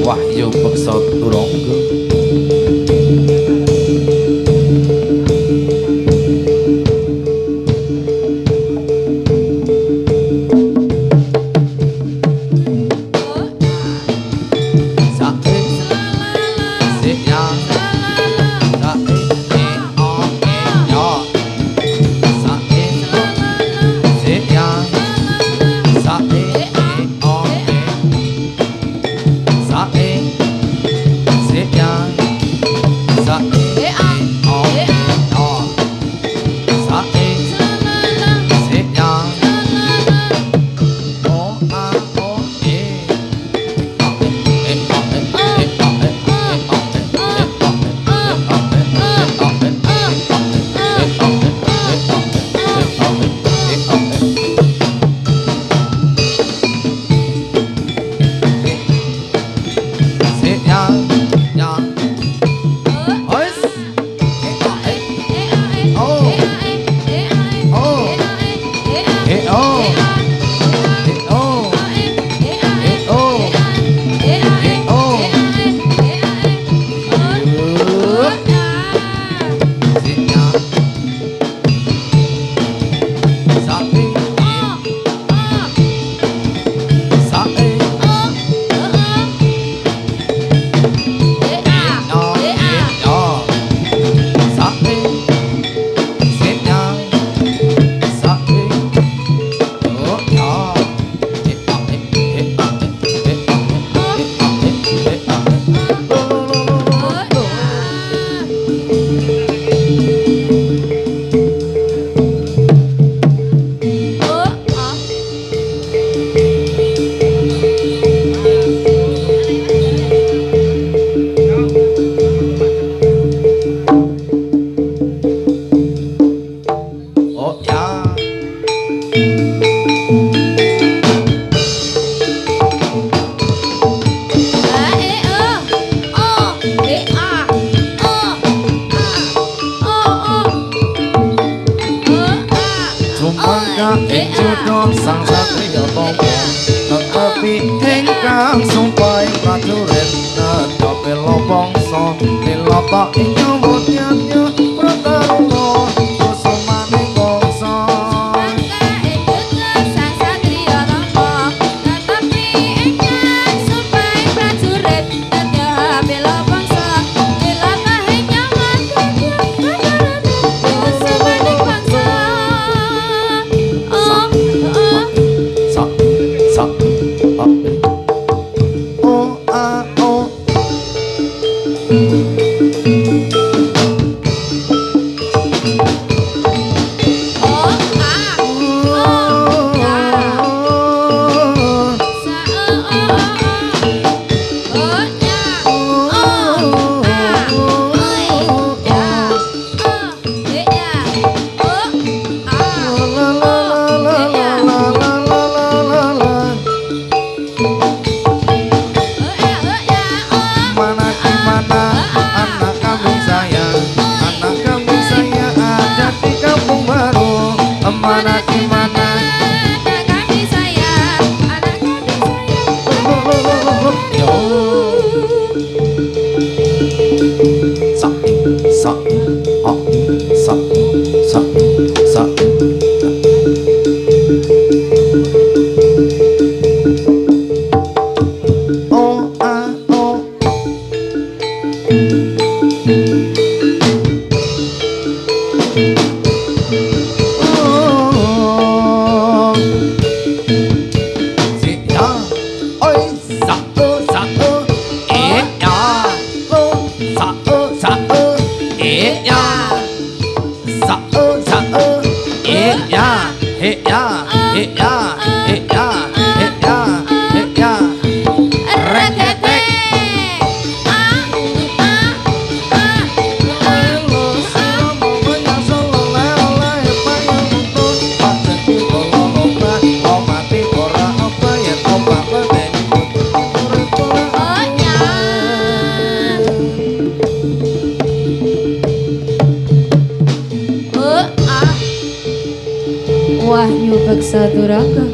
Wahyu Beksa Turangga. Sang satriya tapa tetapi ingkang sumpah prajurit netapi lobongso nilata ing nyambut nyanya prataruna kusumaning bangsa sang satriya tapa tetapi ingkang sumpah prajurit netapi lobongso nilata ing nyambut nyanya kusumaning bangsa. Wahyu Beksa Turangga.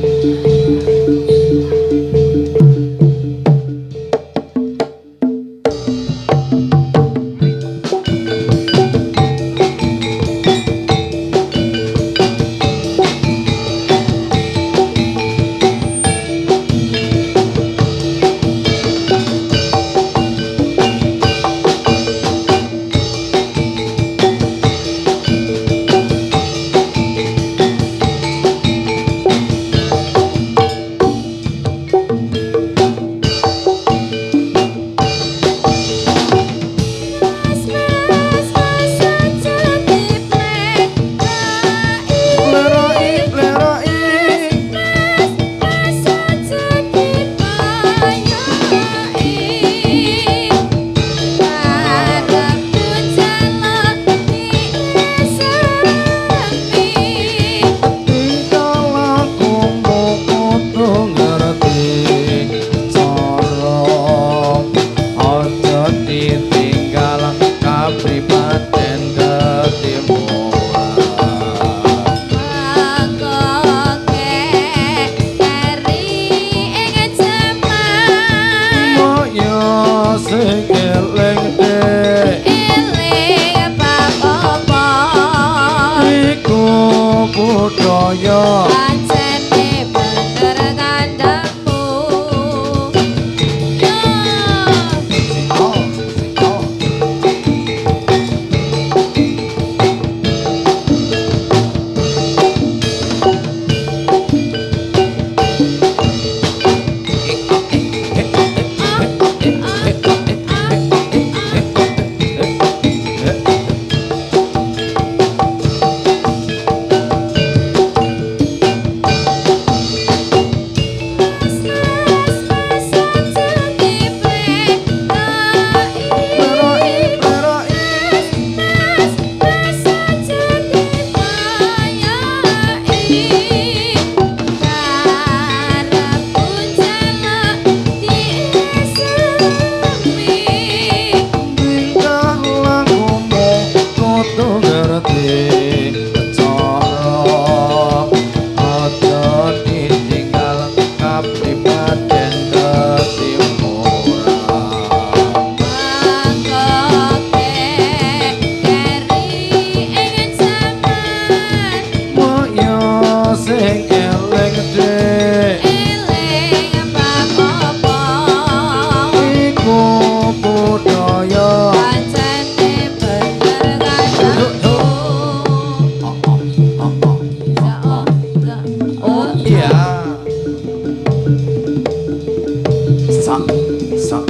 sak sak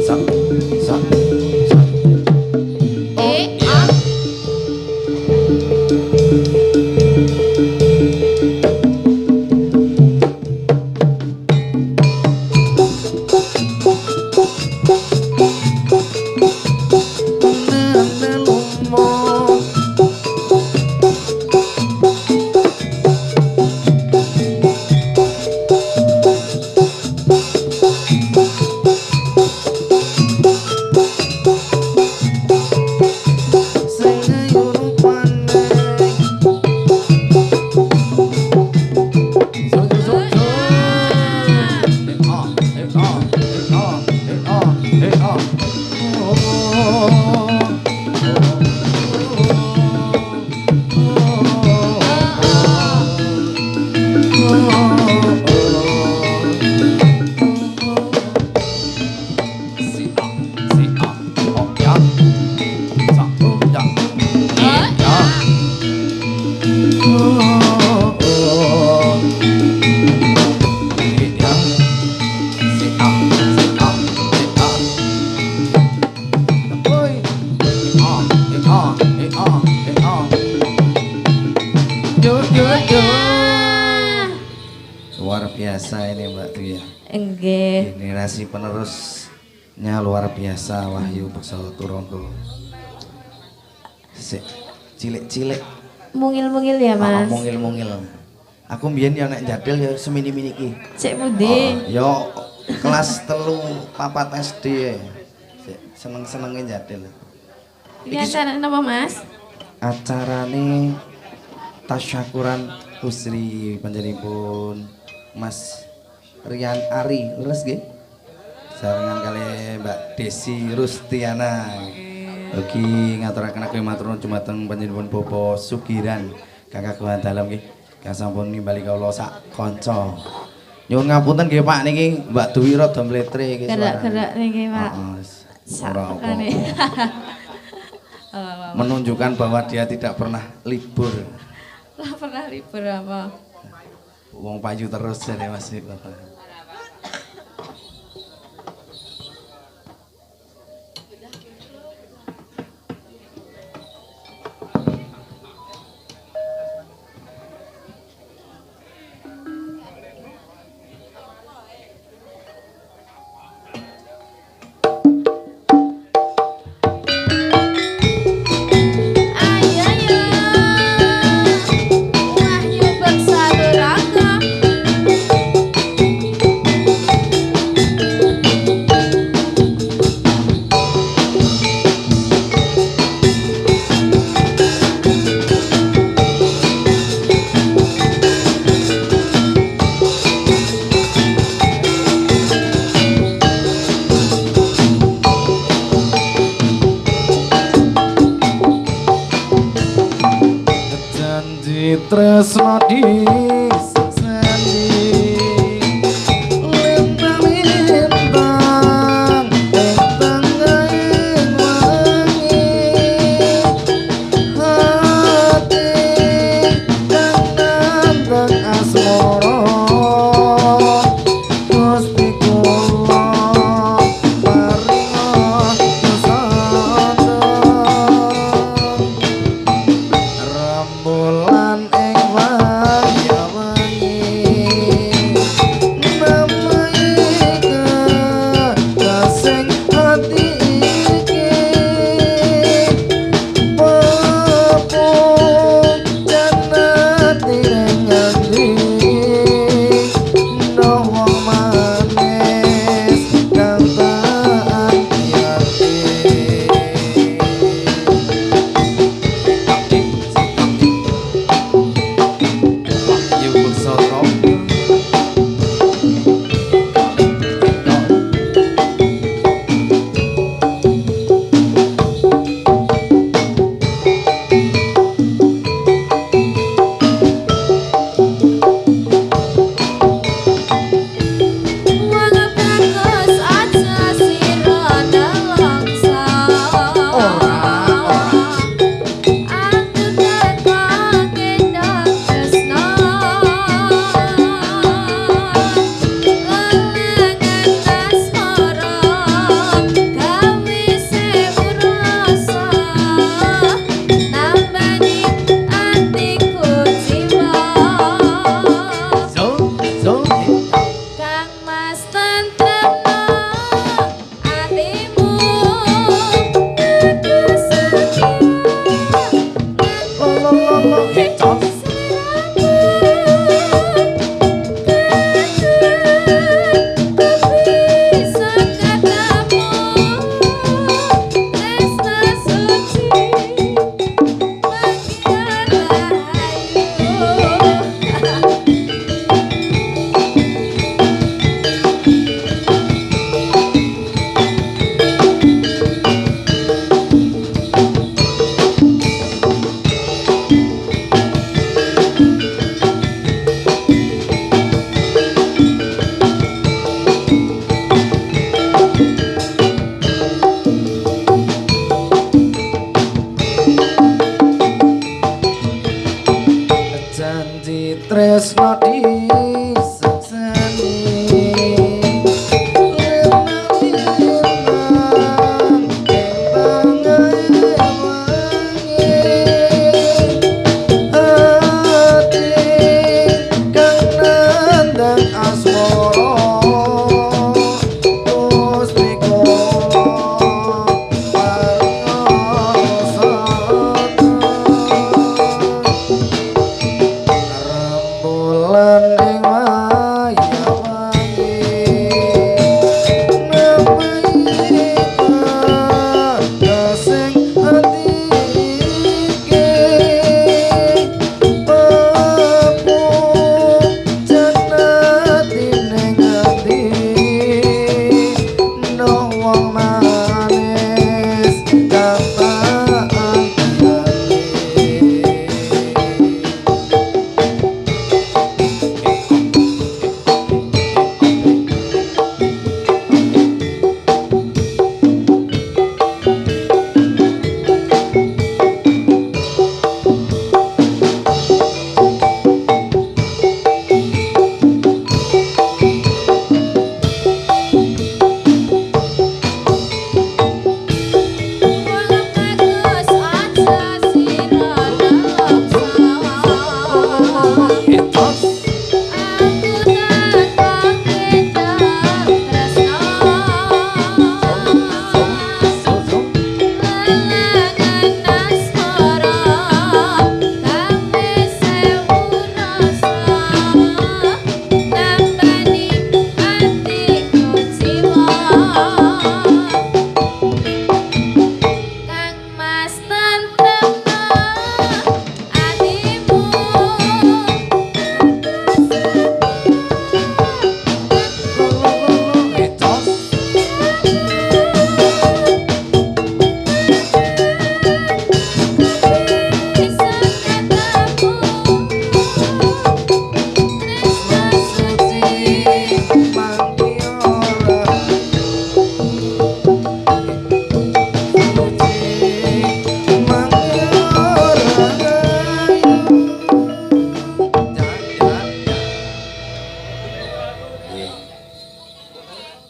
sak sak. Luar biasa ini Mbak Dwi ya. Enggih. Generasi penerusnya luar biasa Wahyu Beksa Turangga. Sik cilik-cilik Mungil-mungil ya, Mas. mungil-mungil. Aku mbiyen ya nek jadil ya semini-mini iki. Cek pundi? Ya kelas 3 4 SD ya. Sik seneng-senenge jadil. Ini acara napa, Mas? Acarane tasyakuran Husri panjenenganipun Mas Rian Ari leres nggih. Sarengan kali Mbak Desi Rustiana. Ugi ngaturaken aku matur nuwun dumateng panjenenganipun Bapak Sugiran Kakak Kuwan Dalem nggih. Kang sampun nimbali kawula sak kanca. Nyuwun ngapunten nggih Pak niki Mbak Dwi rada mletre iki suarane. Gerak-gerak niki, Pak. Ora apa-apa. Menunjukkan bahwa dia tidak pernah libur. Lah pernah libur apa? Wong payu terus jane Mas Bapak. Wahyu Beksa Turangga. Janji tresno diseseni lintang-lintang ing tengahing wengi hati kang nandang asmara Gusti kula paringa kesana rembulan ing wayah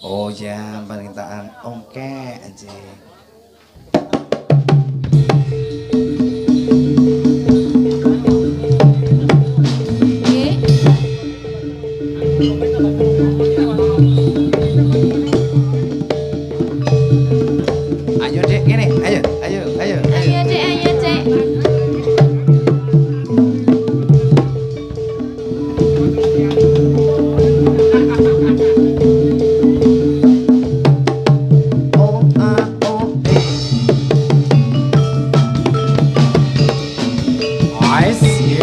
Oh ya, permintaan ongkek aja. Ayo dek, gini, ayo. Ayo Dek, ayo Dek. Oh ah oh I see you.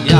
Ya.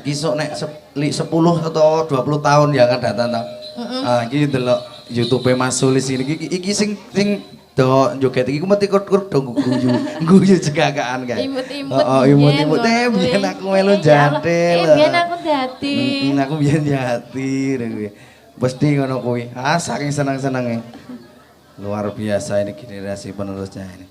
Kisok nek 10 atau 20 tahun yang akan datang tau. Iki delok YouTube Mas Sulis iki sing do joget iki ku mesti kur do guyu cegakaan kae. Imut-imut. Imut-imut biyen aku melu jatil. Biyen aku dadi. Aku biyen jati kuwi. Mesti ngono kuwi. Saking seneng-senenge. Luar biasa ini generasi penerusnya ini.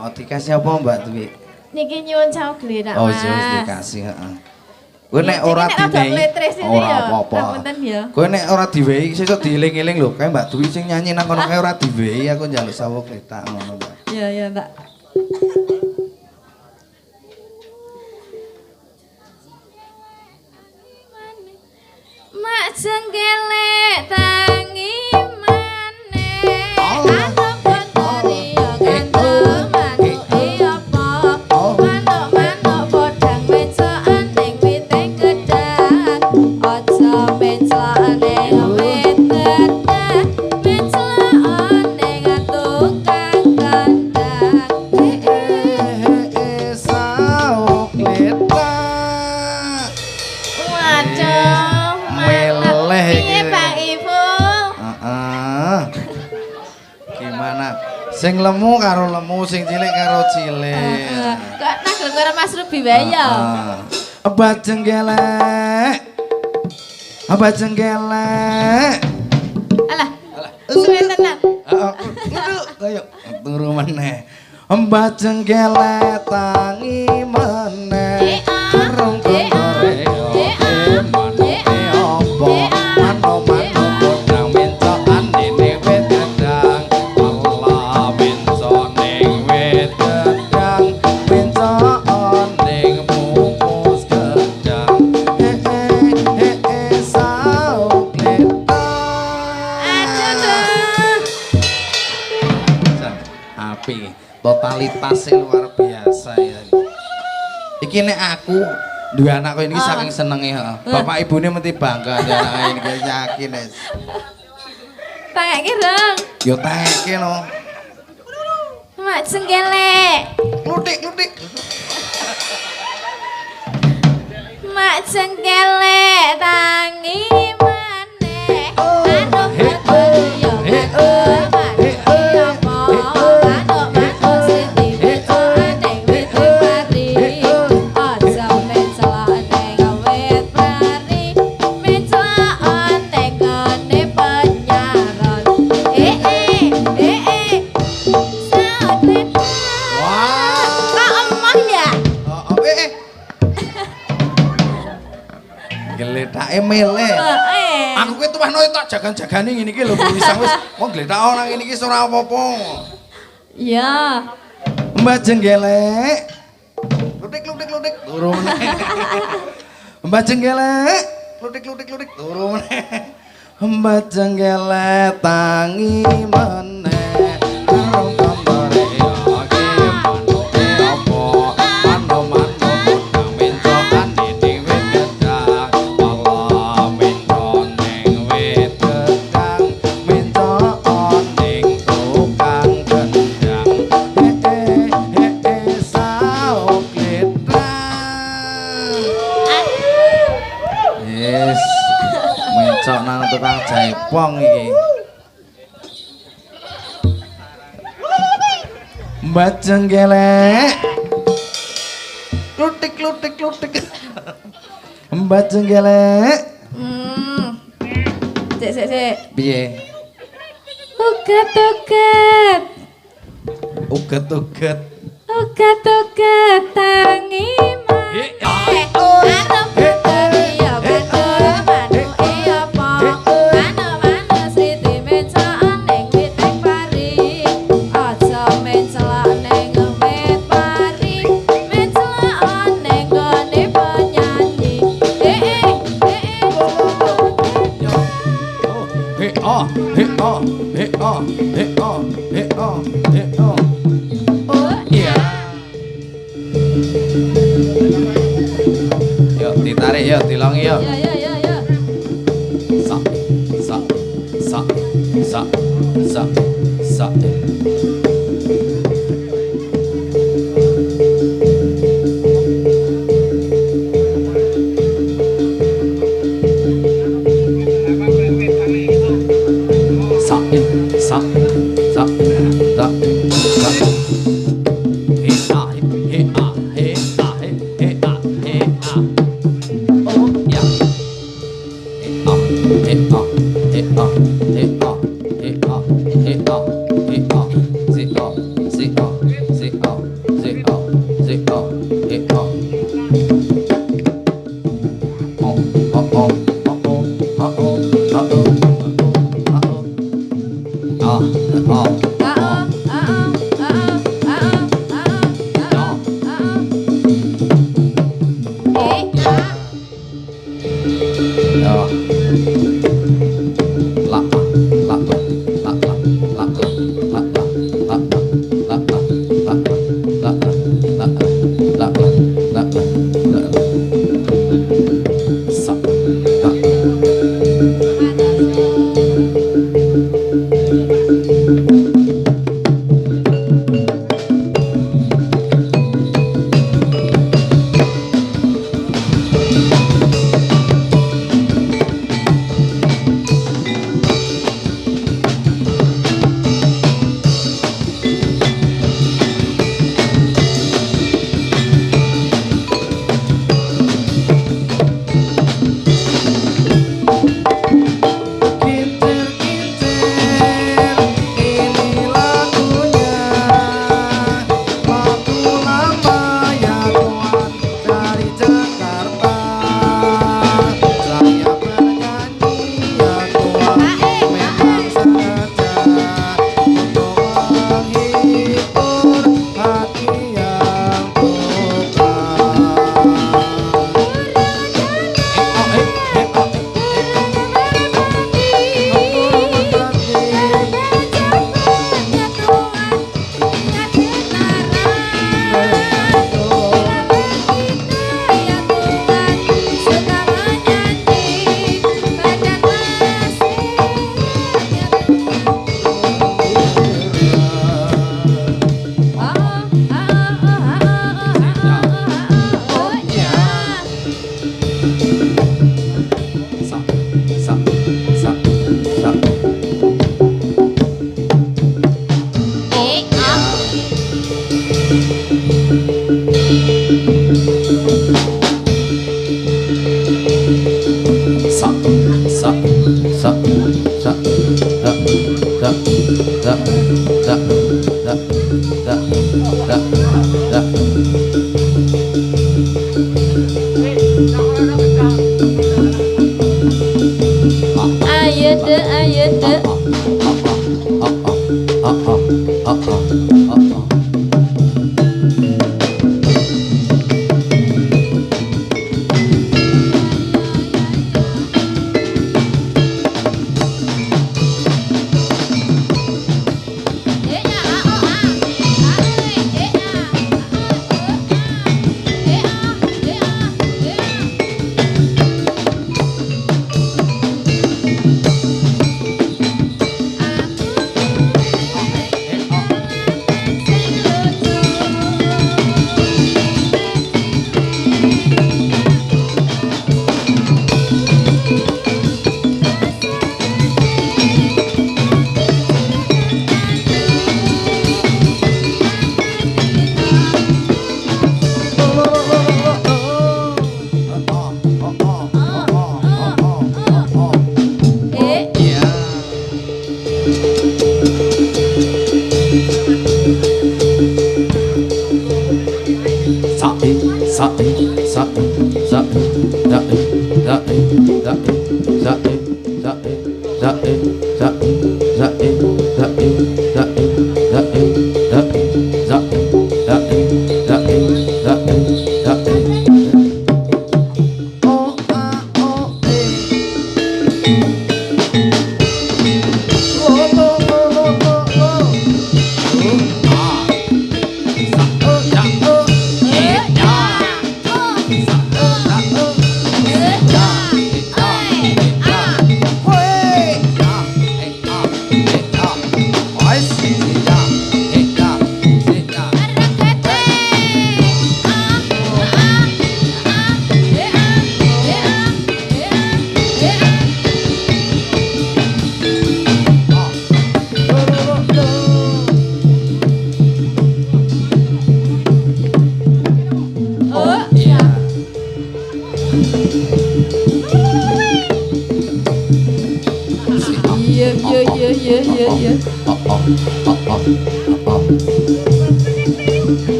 Oh, dikasih apa Mbak Dwi? Niki nyuwun coklat Mas. Oh, jelas dikasih, heeh. Kowe nek ora diwehi ora apa-apa. Kowe nek ora diwehi sesuk dieling-eling lho, kae Mbak Dwi sing nyanyi nang kono kae ora diwehi aku njaluk sawuk letak ngono, Mbak. Iya, Mbak. Mak jengkelek tangi maneh. Anom kontore yo ganteng manuk apa. Manuk podang mecokan ning wite gedang. Aja mecolane wit gedang. Mecolane ning tukang kandang. Sawuk letak. Waduh. Meleh iki. Piye Pak Ibu? Sing lemu karo lemu, sing cilik karo cilik. Kok nagel karo Mas Ruby wae ya. Obat jenggelek. Obat jenggelek. Alah. Suwe tenan. Ayo turu meneh. Obat jenggelek tangi meneh. Kurung kore. Totalitasnya luar biasa ya. Iki nek aku dua anakku ini saking senengnya. Bapak ibunya mesti bangga ada anak ini kayak yakin es. Tangeke dong. Yo tangeke no. Mak jenggelek. Lutik. Mak jenggelek tangi maneh. Anu berkoyo mele. Aku kuwi tuwahno tak jagan-jagane ngene iki lho bisa wis wong gletak ana ngene iki ora apa-apa. Iya. Mbak jenggelek. Lutik turu meneh. Mbak jenggelek. Lutik turu meneh. Mbak jenggelek tangi meneh. Tukang jaipong iki. Mbak jenggelek. Lutik. Mbak jenggelek. Sik. Piye? Uget-uget. Uget-uget tangi maneh. Yuk ditarik yuk, dilongi yuk. Ya. Sak.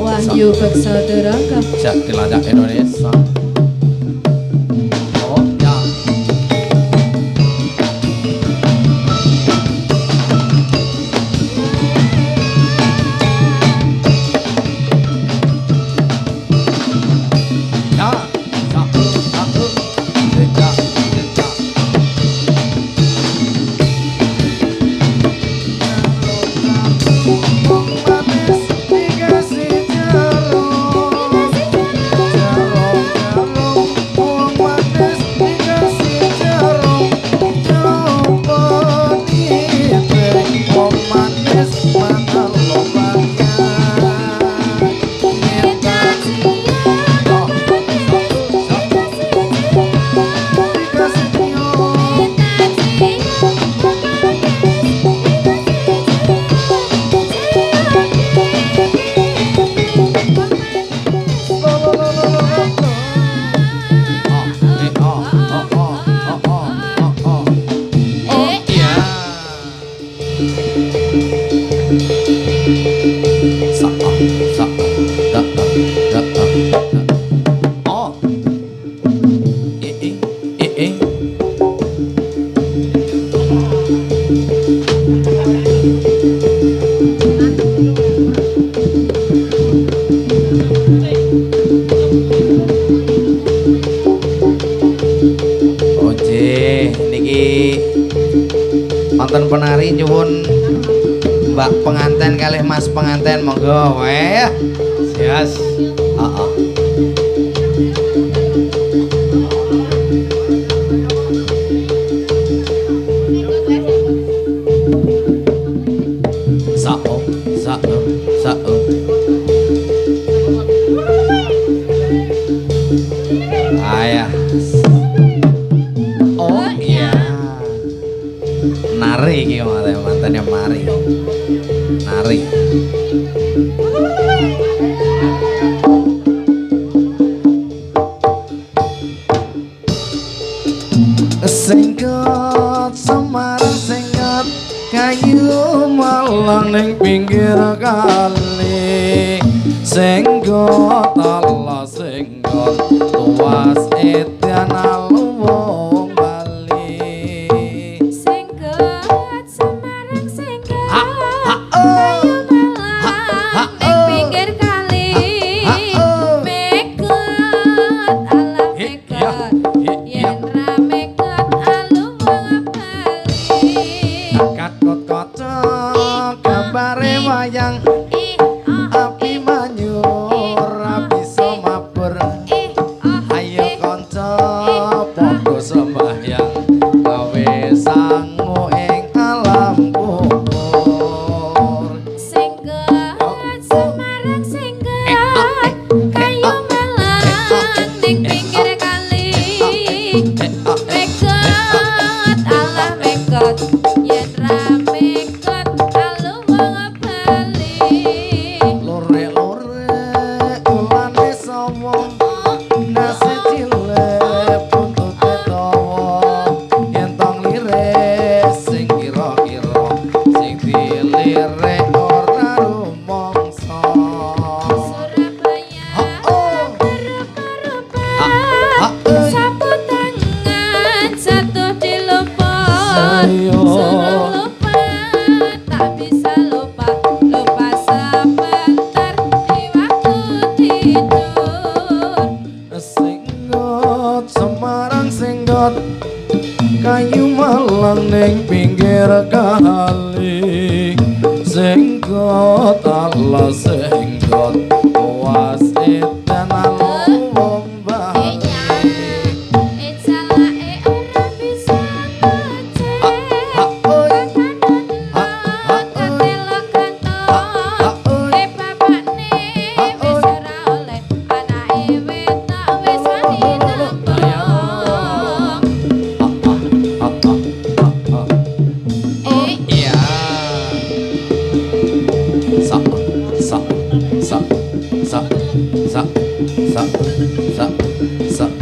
Wahyu Beksadara Siap dilacak Indonesia. Oh ya. Wonten penari nyuwun Mbak penganten kalih Mas penganten monggo wae. Yes. Heeh. Sao, sao. Ayah. Oh iya. Nari iki mantene mari. Nari. Senggot Semarang senggot kayu malang ning pinggir kali senggot Allah senggot tuas edan alung Bali Senggot Semarang senggot kayu malang ning pinggir kali mekot ala mekot yen ra mekot alung wong Bali Kakot kocok gambare wayang api manyur api somabur ayo kanca padha sembahyang gawe sangu ing alam kubur Senggot Semarang senggot kayu malang ning pinggir kali mekot ala mekot yen ra mekot alung wong Bali lore-lore ulane sawo nase cilik buntute dawa yen tong liris sing kira-kira sing dilirik ora rumangsa Surabaya Ah, berupa-rupa sapu tangan satu diluput Ayo. suruh lupa tak bisa lupa lupa sebentar di waktu tidur senggot Semarang senggot kayu malang ning pinggir kali senggot Allah senggot tuas edan alung wong Bali Salake ora bisa Iya. Sak sak sak sak sak sak sak sak.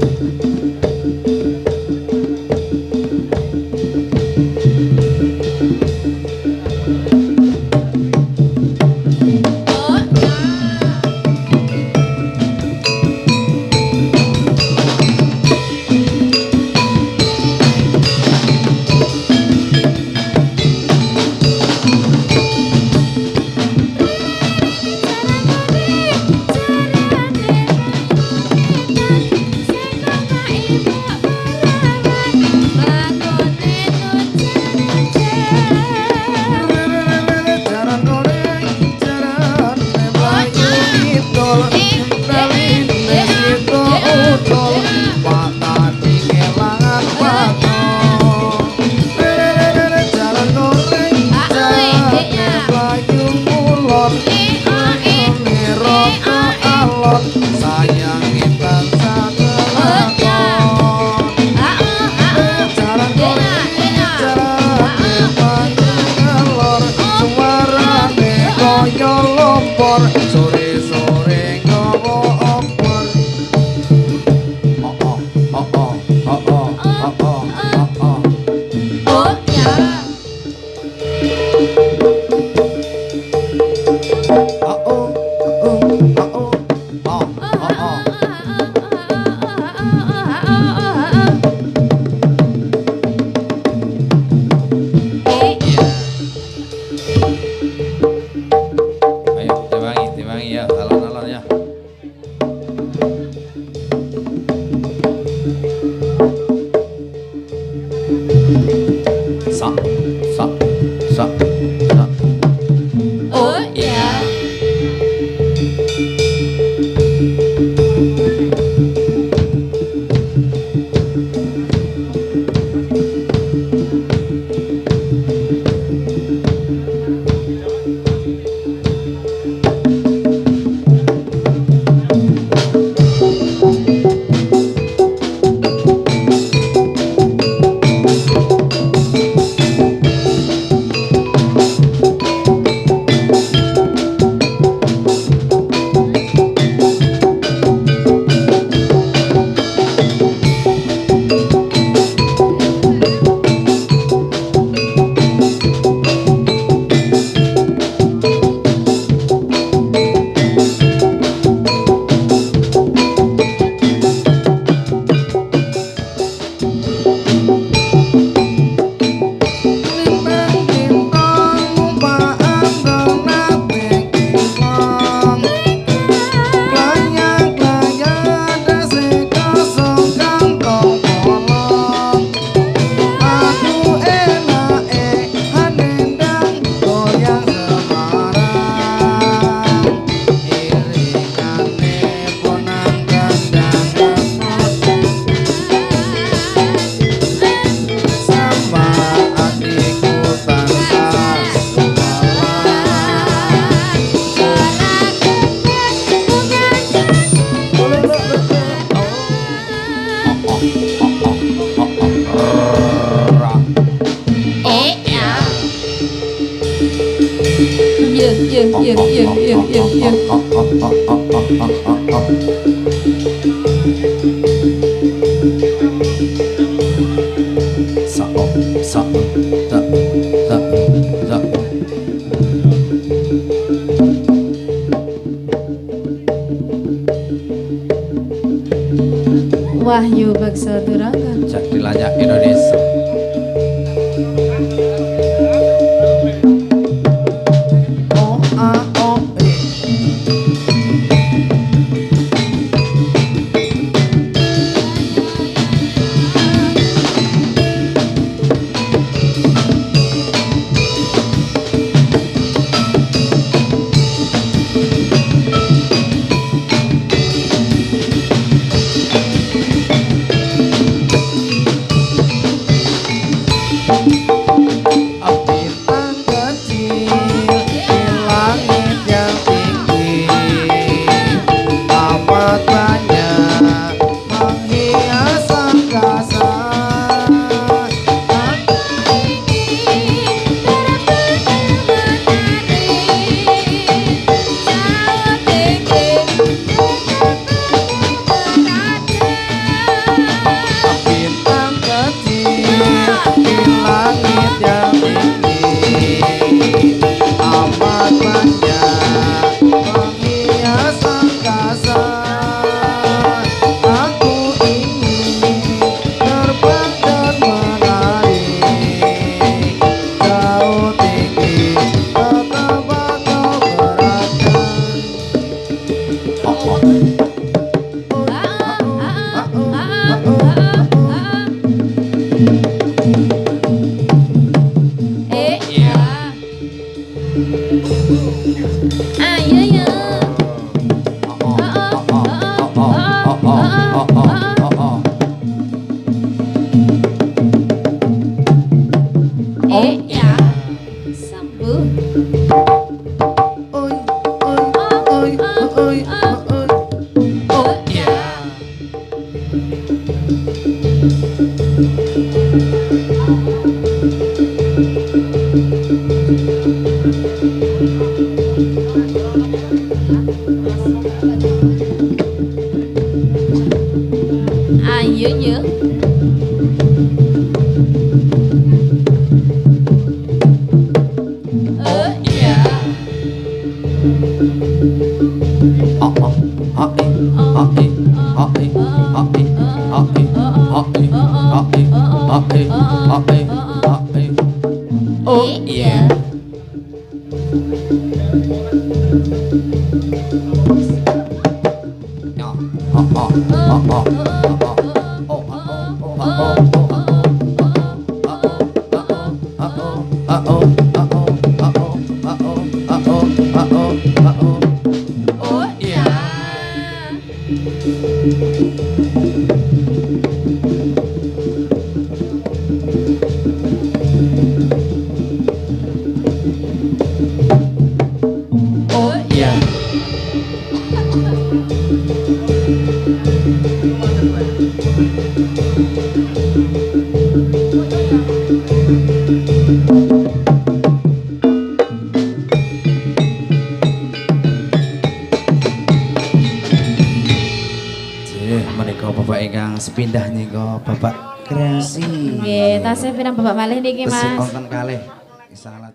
jaran goreng jaran melayu idol dalin itu utol patani kelangan patol jaran goreng jaran melayu mulon niroko alon sayangi bangsa kelakon jaran goreng jaran melayu ngelor suarane kaya lompor sore-sore nggawa opor Ayo diwangi ya, alon-alon ya. Sak sak sak sak. Oh ya. Wahyu Beksa Duraga. Jadi layak Indonesia. Sepindah niku Bapak Kreasi. Nggih, tasih pirang Bapak malih niki, Mas. Wonten kalih. Salah